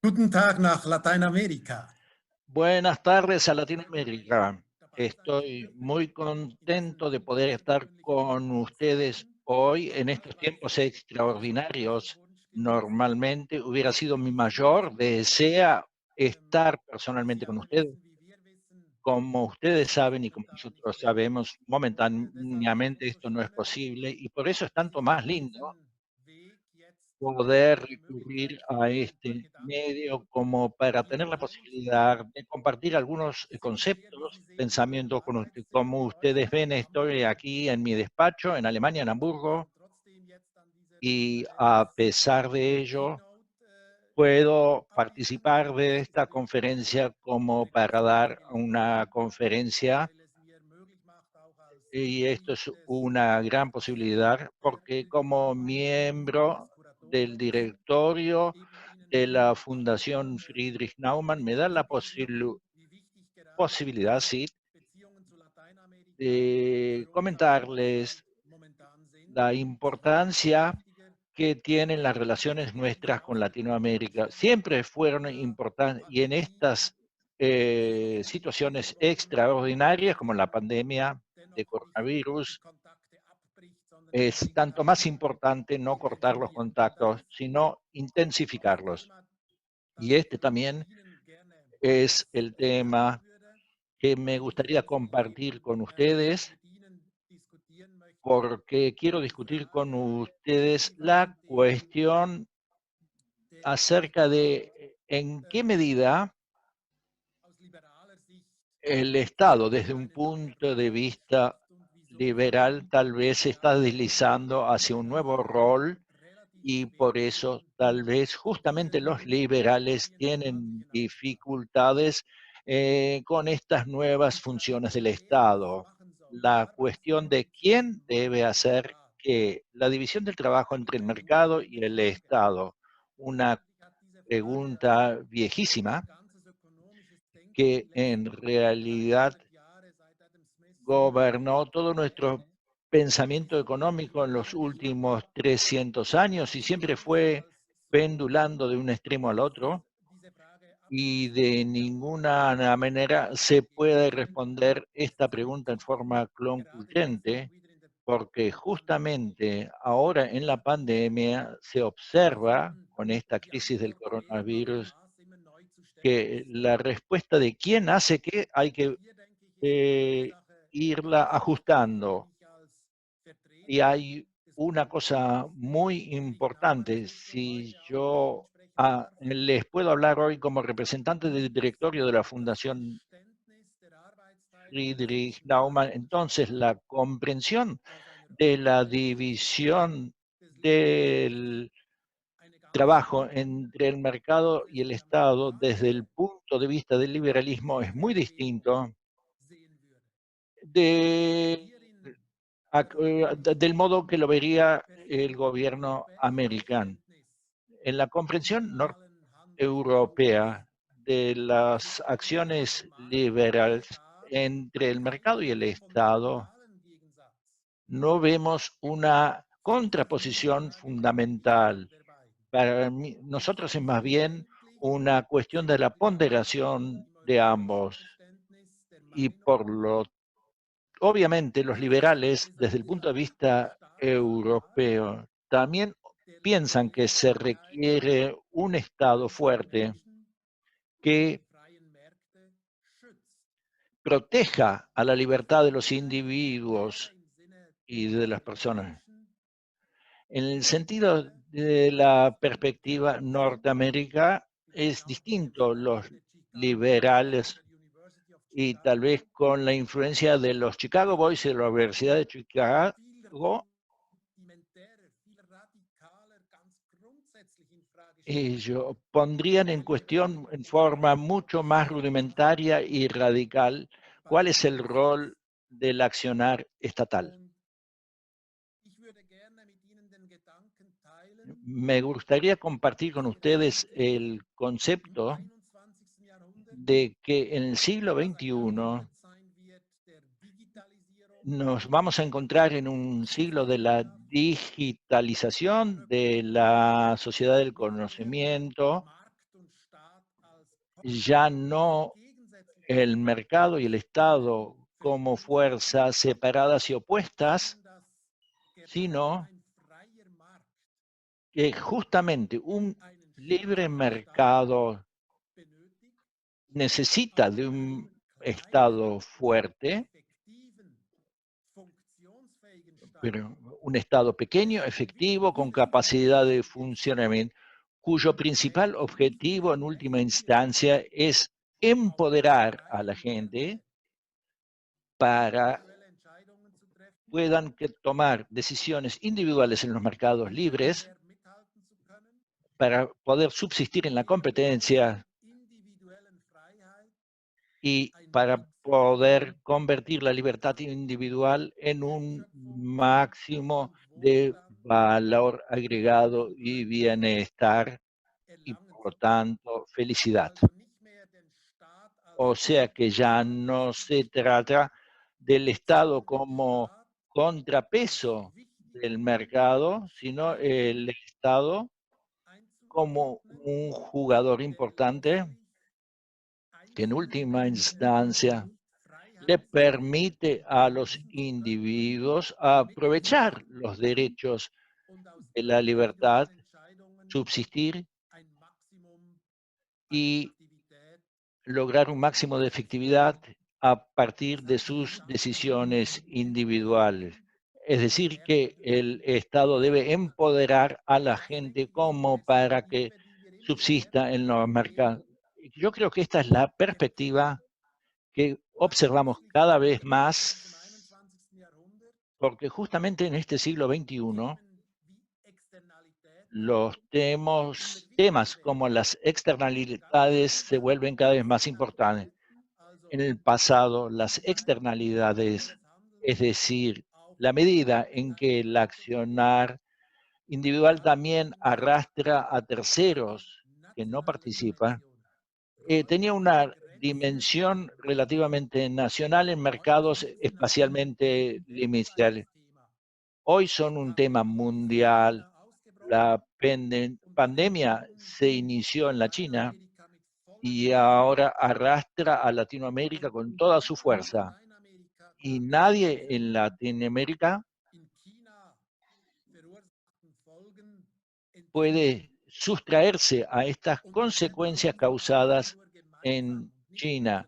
Guten Tag nach Lateinamerika. Buenas tardes a Latinoamérica. Estoy muy contento de poder estar con ustedes hoy en estos tiempos extraordinarios. Normalmente hubiera sido mi mayor deseo estar personalmente con ustedes. Como ustedes saben y como nosotros sabemos, momentáneamente esto no es posible y por eso es tanto más lindo poder recurrir a este medio como para tener la posibilidad de compartir algunos conceptos, pensamientos con usted. Como ustedes ven, estoy aquí en mi despacho en Alemania, en Hamburgo, y a pesar de ello, puedo participar de esta conferencia como para dar una conferencia y esto es una gran posibilidad porque como miembro del directorio de la Fundación Friedrich Naumann me da la posibilidad, sí, de comentarles la importancia que tienen las relaciones nuestras con Latinoamérica. Siempre fueron importantes y en estas situaciones extraordinarias como la pandemia de coronavirus, es tanto más importante no cortar los contactos, sino intensificarlos. Y este también es el tema que me gustaría compartir con ustedes, porque quiero discutir con ustedes la cuestión acerca de en qué medida el Estado, desde un punto de vista liberal, tal vez se está deslizando hacia un nuevo rol y por eso tal vez justamente los liberales tienen dificultades con estas nuevas funciones del Estado. La cuestión de quién debe hacer que la división del trabajo entre el mercado y el Estado, una pregunta viejísima que en realidad gobernó todo nuestro pensamiento económico en los últimos 300 años y siempre fue pendulando de un extremo al otro y de ninguna manera se puede responder esta pregunta en forma concluyente porque justamente ahora en la pandemia se observa con esta crisis del coronavirus que la respuesta de quién hace qué hay que eh, irla ajustando. Y hay una cosa muy importante, si yo les puedo hablar hoy como representante del directorio de la Fundación Friedrich Naumann, entonces la comprensión de la división del trabajo entre el mercado y el Estado desde el punto de vista del liberalismo es muy distinto de del modo que lo vería el gobierno americano. En la comprensión europea de las acciones liberales entre el mercado y el Estado, no vemos una contraposición fundamental. Para mí, nosotros es más bien una cuestión de la ponderación de ambos. Y obviamente los liberales, desde el punto de vista europeo, también piensan que se requiere un Estado fuerte que proteja a la libertad de los individuos y de las personas. En el sentido de la perspectiva norteamericana, es distinto. Los liberales y tal vez con la influencia de los Chicago Boys y de la Universidad de Chicago, ellos pondrían en cuestión en forma mucho más rudimentaria y radical cuál es el rol del accionar estatal. Me gustaría compartir con ustedes el concepto de que en el siglo XXI nos vamos a encontrar en un siglo de la digitalización, de la sociedad del conocimiento, ya no el mercado y el Estado como fuerzas separadas y opuestas, sino que justamente un libre mercado necesita de un Estado fuerte, pero un Estado pequeño, efectivo, con capacidad de funcionamiento, cuyo principal objetivo en última instancia es empoderar a la gente para puedan tomar decisiones individuales en los mercados libres para poder subsistir en la competencia y para poder convertir la libertad individual en un máximo de valor agregado y bienestar y, por lo tanto, felicidad. O sea que ya no se trata del Estado como contrapeso del mercado, sino el Estado como un jugador importante que en última instancia le permite a los individuos aprovechar los derechos de la libertad, subsistir y lograr un máximo de efectividad a partir de sus decisiones individuales. Es decir, que el Estado debe empoderar a la gente como para que subsista en los mercados. Yo creo que esta es la perspectiva que observamos cada vez más, porque justamente en este siglo XXI los temas como las externalidades se vuelven cada vez más importantes. En el pasado, las externalidades, es decir, la medida en que el accionar individual también arrastra a terceros que no participan, tenía una dimensión relativamente nacional en mercados espacialmente limitados. Hoy son un tema mundial. La pandemia se inició en la China y ahora arrastra a Latinoamérica con toda su fuerza. Y nadie en Latinoamérica puede sustraerse a estas consecuencias causadas en China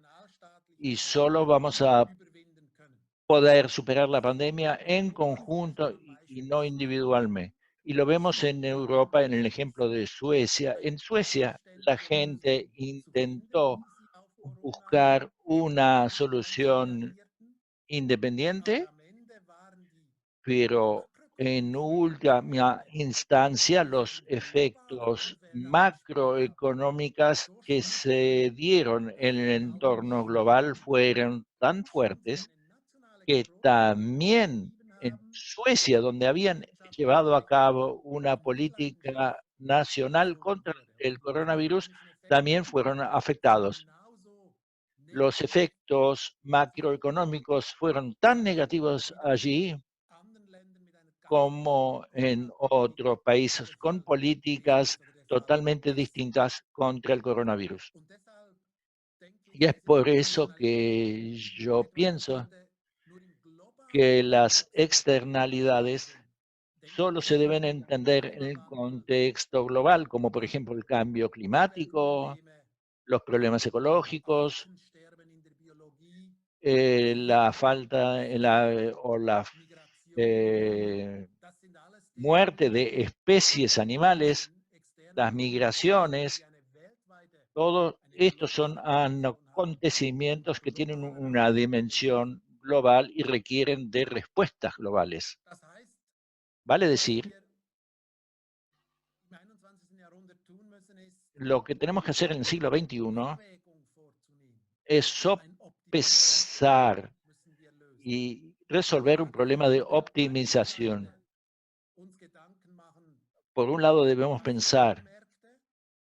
y solo vamos a poder superar la pandemia en conjunto y no individualmente. Y lo vemos en Europa, en el ejemplo de Suecia. En Suecia, la gente intentó buscar una solución independiente, pero en última instancia los efectos macroeconómicos que se dieron en el entorno global fueron tan fuertes que también en Suecia, donde habían llevado a cabo una política nacional contra el coronavirus, también fueron afectados. Los efectos macroeconómicos fueron tan negativos allí como en otros países con políticas totalmente distintas contra el coronavirus. Y es por eso que yo pienso que las externalidades solo se deben entender en el contexto global, como por ejemplo el cambio climático, los problemas ecológicos, la falta o la muerte de especies animales, las migraciones, todos estos son acontecimientos que tienen una dimensión global y requieren de respuestas globales. Vale decir, lo que tenemos que hacer en el siglo XXI es sopesar y resolver un problema de optimización. Por un lado debemos pensar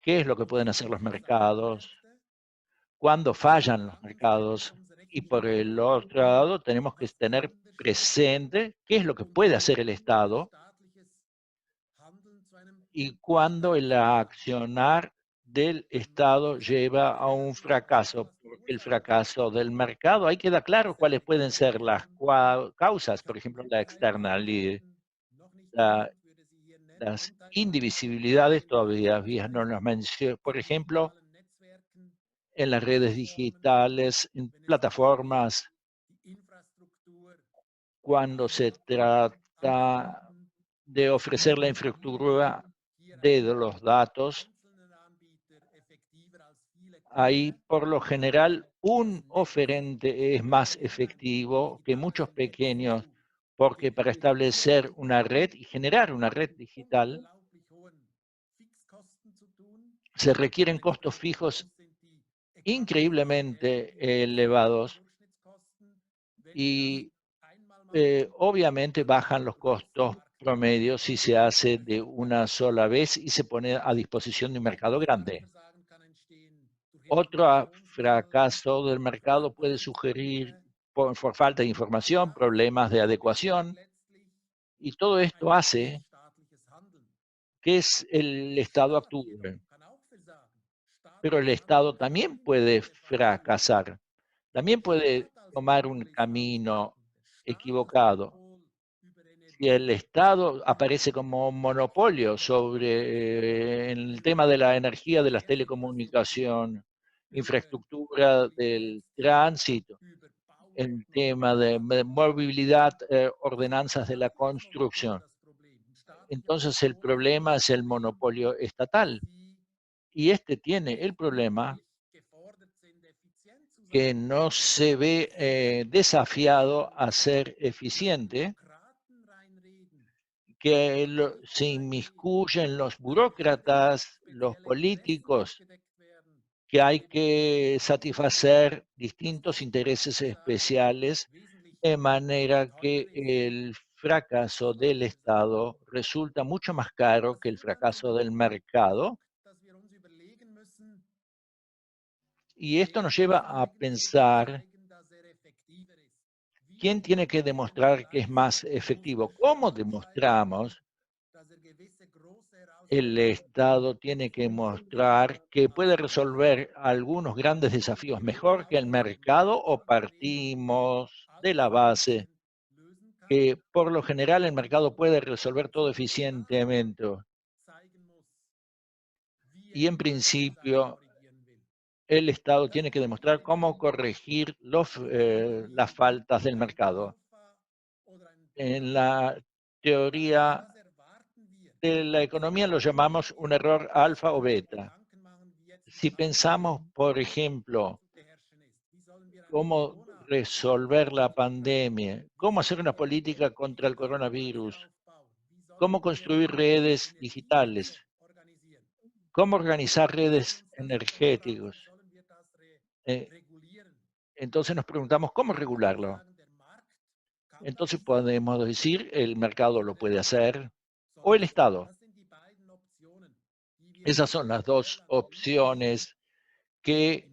qué es lo que pueden hacer los mercados, cuándo fallan los mercados, y por el otro lado tenemos que tener presente qué es lo que puede hacer el Estado y cuándo el accionar del Estado lleva a un fracaso, porque el fracaso del mercado, ahí queda claro cuáles pueden ser las causas, por ejemplo, la externalidad, las indivisibilidades todavía no las menciono, por ejemplo, en las redes digitales, en plataformas, cuando se trata de ofrecer la infraestructura de los datos, ahí por lo general un oferente es más efectivo que muchos pequeños, porque para establecer una red y generar una red digital se requieren costos fijos increíblemente elevados y obviamente bajan los costos promedios si se hace de una sola vez y se pone a disposición de un mercado grande. Otro fracaso del mercado puede sugerir por falta de información, problemas de adecuación, y todo esto hace que el Estado actúe. Pero el Estado también puede fracasar, también puede tomar un camino equivocado. Si el Estado aparece como un monopolio sobre el tema de la energía, de las telecomunicaciones, infraestructura del tránsito, el tema de movilidad, ordenanzas de la construcción, entonces el problema es el monopolio estatal. Y este tiene el problema que no se ve desafiado a ser eficiente, que se inmiscuyen los burócratas, los políticos, que hay que satisfacer distintos intereses especiales, de manera que el fracaso del Estado resulta mucho más caro que el fracaso del mercado. Y esto nos lleva a pensar quién tiene que demostrar que es más efectivo. ¿Cómo demostramos? El Estado tiene que mostrar que puede resolver algunos grandes desafíos mejor que el mercado, o partimos de la base que por lo general el mercado puede resolver todo eficientemente. Y en principio el Estado tiene que demostrar cómo corregir las faltas del mercado. En la teoría de la economía lo llamamos un error alfa o beta. Si pensamos, por ejemplo, cómo resolver la pandemia, cómo hacer una política contra el coronavirus, cómo construir redes digitales, cómo organizar redes energéticas. Entonces nos preguntamos, ¿cómo regularlo? Entonces podemos decir, el mercado lo puede hacer, o el Estado. Esas son las dos opciones que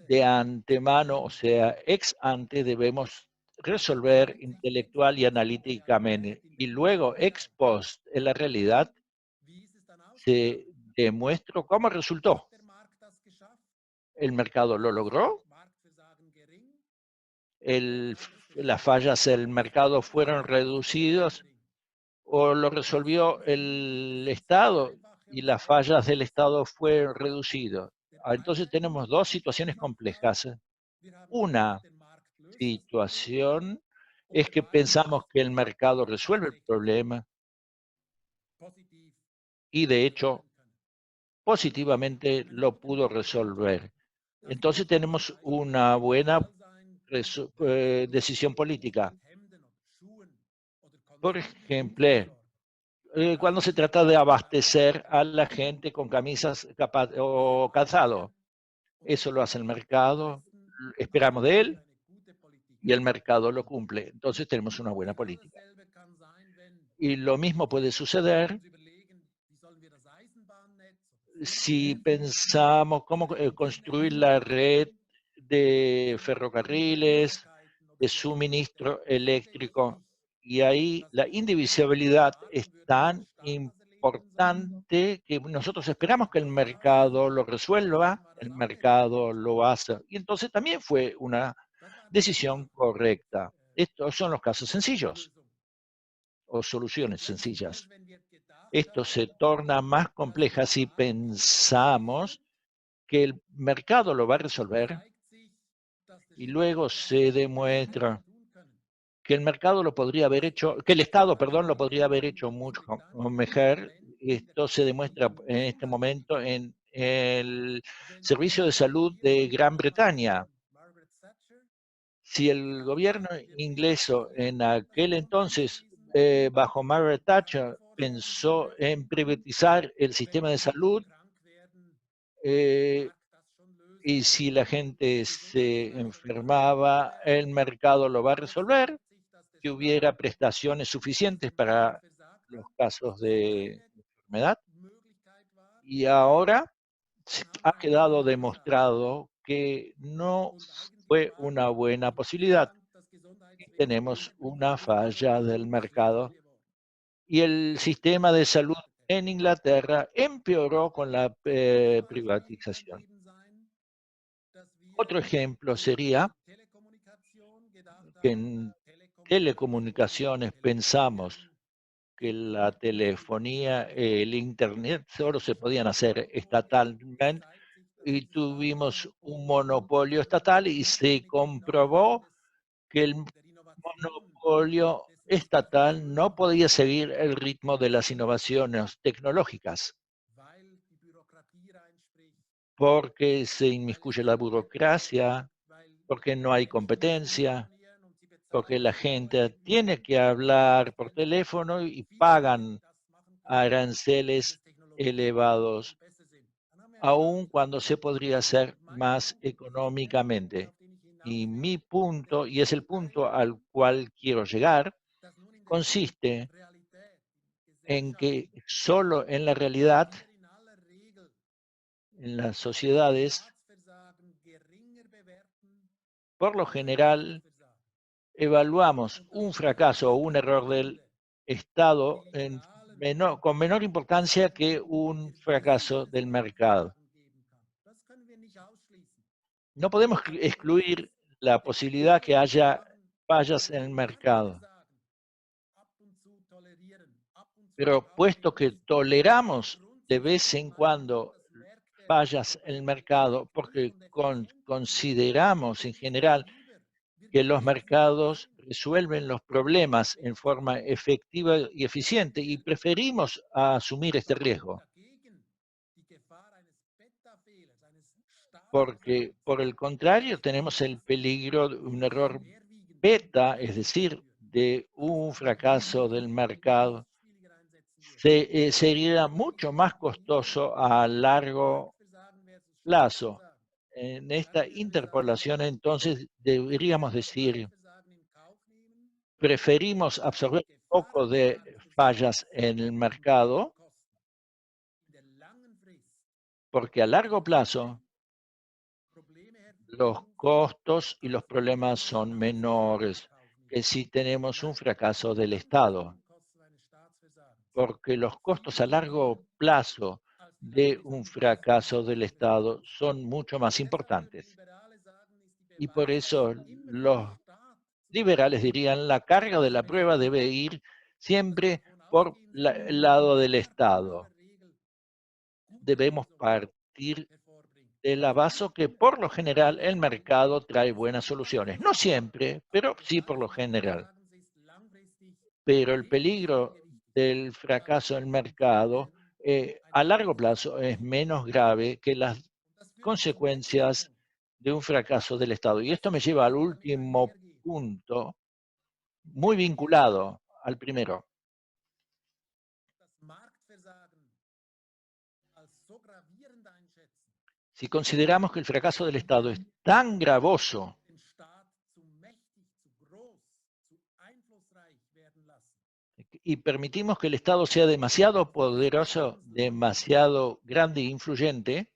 de antemano, o sea, ex ante, debemos resolver intelectual y analíticamente. Y luego, ex post, en la realidad, se demuestra cómo resultó. ¿El mercado lo logró? ¿Las fallas del mercado fueron reducidas o lo resolvió el Estado y las fallas del Estado fueron reducidas? Entonces tenemos dos situaciones complejas. Una situación es que pensamos que el mercado resuelve el problema y de hecho positivamente lo pudo resolver. Entonces tenemos una buena decisión política. Por ejemplo, cuando se trata de abastecer a la gente con camisas o calzado, eso lo hace el mercado, esperamos de él y el mercado lo cumple. Entonces tenemos una buena política. Y lo mismo puede suceder si pensamos cómo construir la red de ferrocarriles, de suministro eléctrico, y ahí la indivisibilidad es tan importante que nosotros esperamos que el mercado lo resuelva, el mercado lo hace. Y entonces también fue una decisión correcta. Estos son los casos sencillos o soluciones sencillas. Esto se torna más compleja si pensamos que el mercado lo va a resolver y luego se demuestra que el mercado lo podría haber hecho, que el Estado, perdón, lo podría haber hecho mucho mejor. Esto se demuestra en este momento en el Servicio de Salud de Gran Bretaña. Si el gobierno inglés en aquel entonces, bajo Margaret Thatcher, pensó en privatizar el sistema de salud, y si la gente se enfermaba, el mercado lo va a resolver, que hubiera prestaciones suficientes para los casos de enfermedad. Y ahora ha quedado demostrado que no fue una buena posibilidad. Tenemos una falla del mercado y el sistema de salud en Inglaterra empeoró con la privatización. Otro ejemplo sería que en telecomunicaciones pensamos que la telefonía, el internet solo se podían hacer estatalmente y tuvimos un monopolio estatal y se comprobó que el monopolio estatal no podía seguir el ritmo de las innovaciones tecnológicas porque se inmiscuye la burocracia, porque no hay competencia, porque la gente tiene que hablar por teléfono y pagan aranceles elevados, aun cuando se podría hacer más económicamente. Y mi punto, y es el punto al cual quiero llegar, consiste en que solo en la realidad, en las sociedades, por lo general, evaluamos un fracaso o un error del Estado con menor importancia que un fracaso del mercado. No podemos excluir la posibilidad que haya fallas en el mercado. Pero puesto que toleramos de vez en cuando fallas en el mercado, porque consideramos en general que los mercados resuelven los problemas en forma efectiva y eficiente y preferimos asumir este riesgo. Porque por el contrario tenemos el peligro de un error beta, es decir, de un fracaso del mercado. Sería mucho más costoso a largo plazo. En esta interpolación, entonces, deberíamos decir, preferimos absorber un poco de fallas en el mercado porque a largo plazo los costos y los problemas son menores que si tenemos un fracaso del Estado, porque los costos a largo plazo de un fracaso del Estado son mucho más importantes. Y por eso los liberales dirían la carga de la prueba debe ir siempre por el lado del Estado. Debemos partir de la base que por lo general el mercado trae buenas soluciones. No siempre, pero sí por lo general. Pero el peligro del fracaso del mercado a largo plazo es menos grave que las consecuencias de un fracaso del Estado. Y esto me lleva al último punto, muy vinculado al primero. Si consideramos que el fracaso del Estado es tan gravoso y permitimos que el Estado sea demasiado poderoso, demasiado grande e influyente,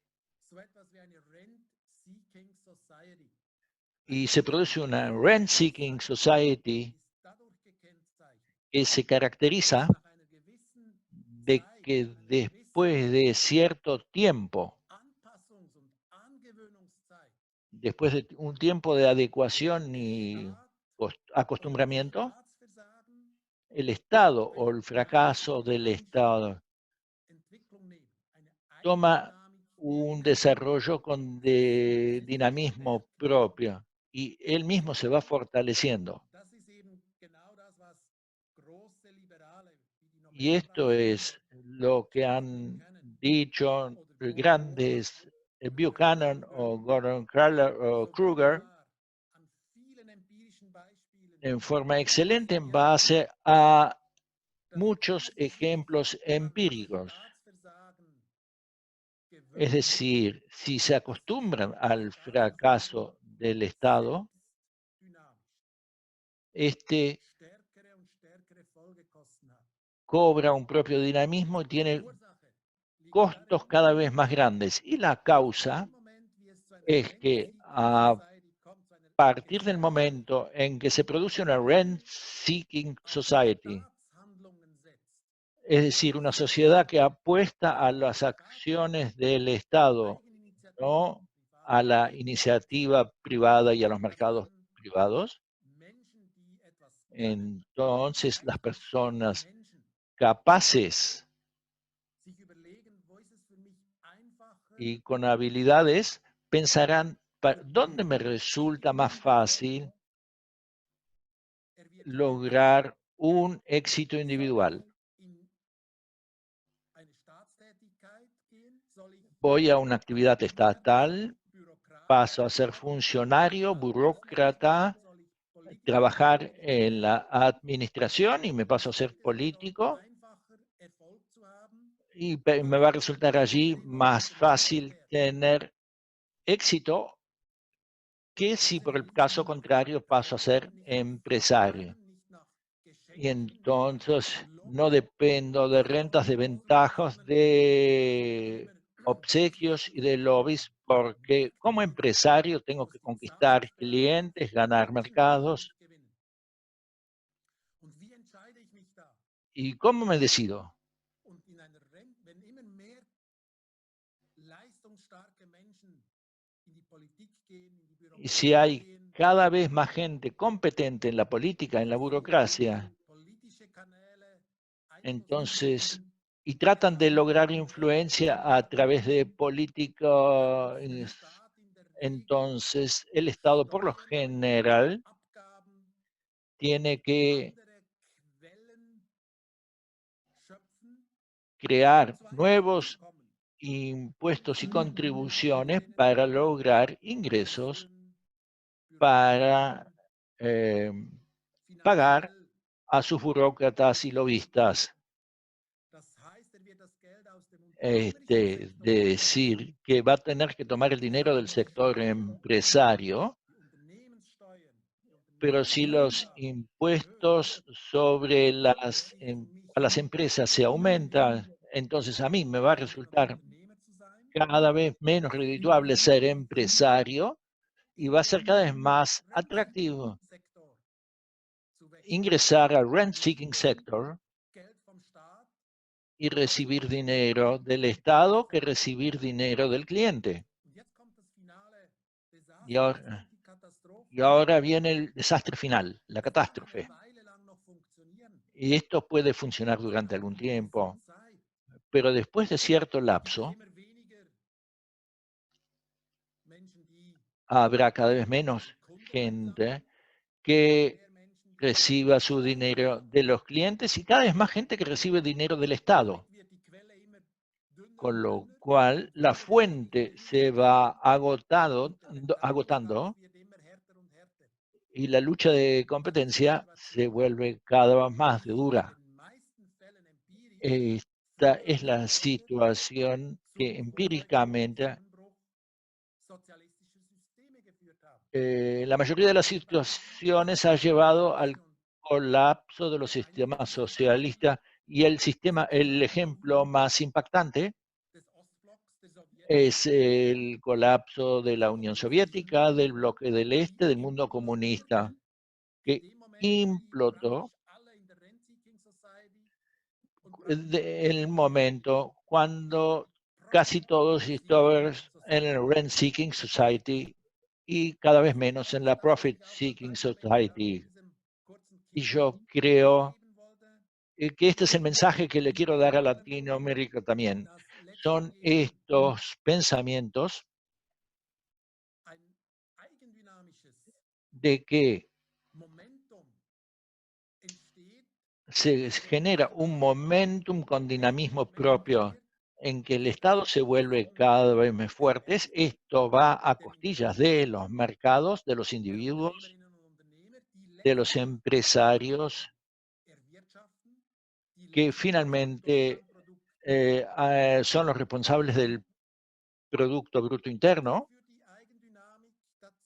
y se produce una rent-seeking society que se caracteriza de que después de cierto tiempo, después de un tiempo de adecuación y acostumbramiento, el Estado o el fracaso del Estado toma un desarrollo con dinamismo propio y él mismo se va fortaleciendo. Y esto es lo que han dicho grandes Buchanan o Gordon Kruger en forma excelente en base a muchos ejemplos empíricos. Es decir, si se acostumbran al fracaso del Estado, este cobra un propio dinamismo y tiene costos cada vez más grandes. Y la causa es que a partir del momento en que se produce una rent-seeking society, es decir, una sociedad que apuesta a las acciones del Estado, no a la iniciativa privada y a los mercados privados, entonces las personas capaces y con habilidades pensarán, ¿dónde me resulta más fácil lograr un éxito individual? Voy a una actividad estatal, paso a ser funcionario, burócrata, trabajar en la administración y me paso a ser político y me va a resultar allí más fácil tener éxito que si por el caso contrario paso a ser empresario. Y entonces no dependo de rentas, de ventajas, de obsequios y de lobbies, porque como empresario tengo que conquistar clientes, ganar mercados. ¿Y cómo me decido? Y si hay cada vez más gente competente en la política, en la burocracia, entonces, y tratan de lograr influencia a través de política, entonces el Estado por lo general tiene que crear nuevos impuestos y contribuciones para lograr ingresos para pagar a sus burócratas y lobistas. De decir que va a tener que tomar el dinero del sector empresario, pero si los impuestos sobre a las empresas se aumentan, entonces a mí me va a resultar cada vez menos redituable ser empresario y va a ser cada vez más atractivo ingresar al rent-seeking sector y recibir dinero del Estado que recibir dinero del cliente. Y ahora viene el desastre final, la catástrofe. Y esto puede funcionar durante algún tiempo, pero después de cierto lapso, habrá cada vez menos gente que reciba su dinero de los clientes y cada vez más gente que recibe dinero del Estado, con lo cual la fuente se va agotando y la lucha de competencia se vuelve cada vez más dura. Esta es la situación que empíricamente la mayoría de las situaciones ha llevado al colapso de los sistemas socialistas y el ejemplo más impactante es el colapso de la Unión Soviética, del bloque del Este, del mundo comunista, que implotó del momento cuando casi todos estaban en el Rent Seeking Society y cada vez menos en la Profit Seeking Society. Y yo creo que este es el mensaje que le quiero dar a Latinoamérica también. Son estos pensamientos de que se genera un momentum con dinamismo propio en que el Estado se vuelve cada vez más fuerte. Esto va a costillas de los mercados, de los individuos, de los empresarios que finalmente son los responsables del Producto Bruto Interno,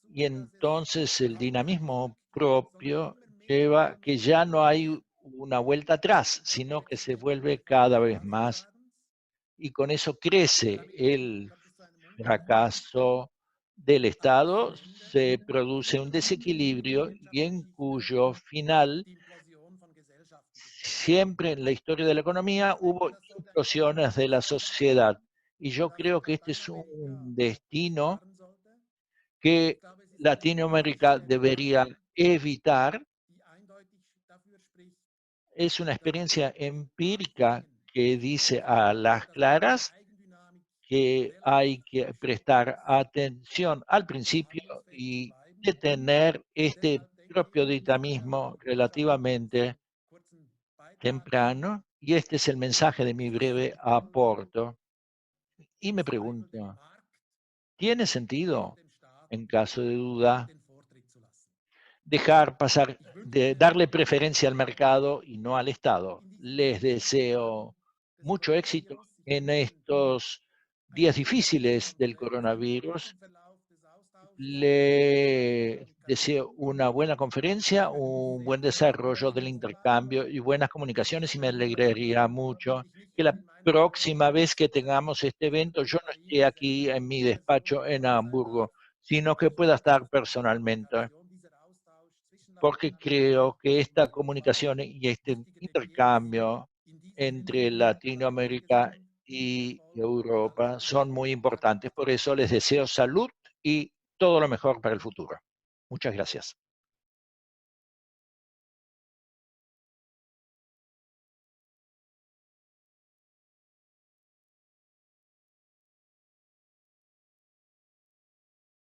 y entonces el dinamismo propio lleva que ya no hay una vuelta atrás, sino que se vuelve cada vez más, y con eso crece el fracaso del Estado, se produce un desequilibrio y en cuyo final siempre en la historia de la economía hubo implosiones de la sociedad. Y yo creo que este es un destino que Latinoamérica debería evitar. Es una experiencia empírica que dice a las claras que hay que prestar atención al principio y detener este propio dinamismo relativamente temprano. Y este es el mensaje de mi breve aporte. Y me pregunto, ¿tiene sentido, en caso de duda, dejar pasar, de darle preferencia al mercado y no al Estado? Les deseo mucho éxito en estos días difíciles del coronavirus. Le deseo una buena conferencia, un buen desarrollo del intercambio y buenas comunicaciones, y me alegraría mucho que la próxima vez que tengamos este evento yo no esté aquí en mi despacho en Hamburgo, sino que pueda estar personalmente, porque creo que esta comunicación y este intercambio entre Latinoamérica y Europa son muy importantes. Por eso les deseo salud y todo lo mejor para el futuro. Muchas gracias.